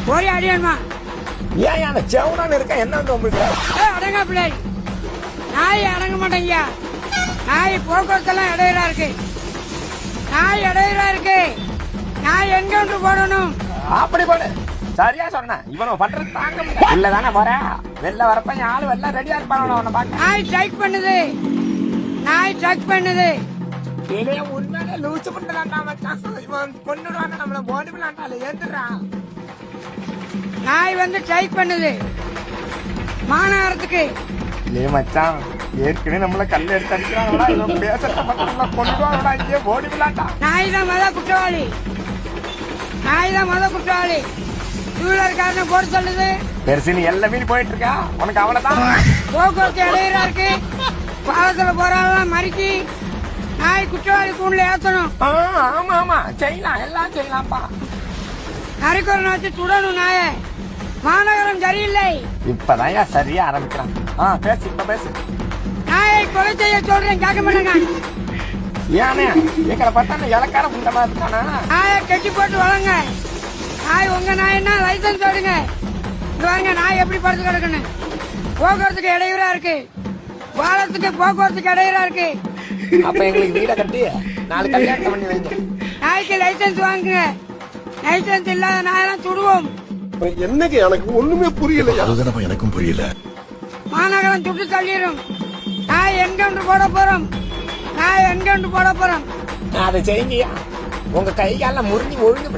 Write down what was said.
போய் அடியணுமா? ஏன் அந்த செவனான்னு இருக்க என்ன வந்து உங்களுக்கு? அடங்க பிள்ளை, நாய் அடங்க மாட்டேங்க. நாய் போக்குவரத்தெல்லாம் இடையிலா இருக்கு. நாய் இடையிலா இருக்கு. நாய் எங்க ஒன்று போடணும்? அப்படி போடு. சரியா சொன்னேன். இவனை பண்றது தாங்க முடியல. உள்ள தானே போற, வெளில வரப்ப ஆளு எல்லாம் ரெடியா இருப்பாங்க உன்னை பார்க்க. நாய் ட்ரக் பண்ணுது. நாய் ட்ரக் பண்ணுது. இதைய உண்மையிலே லூசு பண்ணலாம்டா மச்சான். இவன் கொண்டுடுவாங்க நம்மள போடி விளாண்டால ஏத்துறா. நாய் வந்து ட்ரக் பண்ணுது மாநகரத்துக்கு. ஏ மச்சான், ஏற்கனவே நம்மள கல்ல எடுத்து அடிக்கிறாங்களா? இவன் பேசத்த நம்மள கொண்டுடுவாங்கடா. இங்கே போடி விளாண்டா. நாய் தான் மொத குற்றவாளி. நாய் தான் மொத குற்றவாளி. டூலர்காரனை போட சொல்லுது. பெருசு நீ எல்லா மீறி போயிட்டு இருக்கா. உனக்கு அவ்வளவுதான். போக்குவரத்து இடையிலா இருக்கு. பாலத்துல போறாலாம் மறிக்கி நாய் குற்றவாளி கூண்டுல ஏத்தணும். ஆமா ஆமா செய்யலாம், எல்லாம் செய்யலாம்ப்பா. நரிக்குறனை வச்சு சுடணும் நாய. மாநகரம் சரியில்லை. இப்பதான் சரியா ஆரம்பிக்கிறான். பேசு, இப்ப பேசு. நாயை கொலை செய்ய சொல்றேன், கேட்க மாட்டேங்க. ஏனே எங்களை பார்த்தா இலக்கார புண்டமா இருக்கானா? நாயை கட்டி போட்டு வளங்க. நாய் உங்க நாய்னா லைசன்ஸ் எடுங்க. இங்க பாருங்க நாய் எப்படி படுத்து கிடக்குன்னு. போக்குவரத்துக்கு இடையூறா இருக்கு. பாலத்துக்கு போக்குவரத்துக்கு இடையூறா இருக்கு. அப்ப எங்களுக்கு வீட கட்டி 4 கல்யாணம் பண்ணி வைங்க. நாய்க்கு லைசன்ஸ் வாங்குங்க. லைசன்ஸ் இல்லாத நாயெல்லாம் சுடுவோம். என்னங்க எனக்கு ஒண்ணுமே புரியல. அதுதானப்பா எனக்கும் புரியல. மாநகரம் சுட்டு தள்ளிடும். நாய் என்கவுண்டர் போட போறோம். நாய் என்கவுண்டர் போட போறோம். அதை செய்யுங்கயா. உங்க கை கால முறிஞ்சு ஒழுங்கு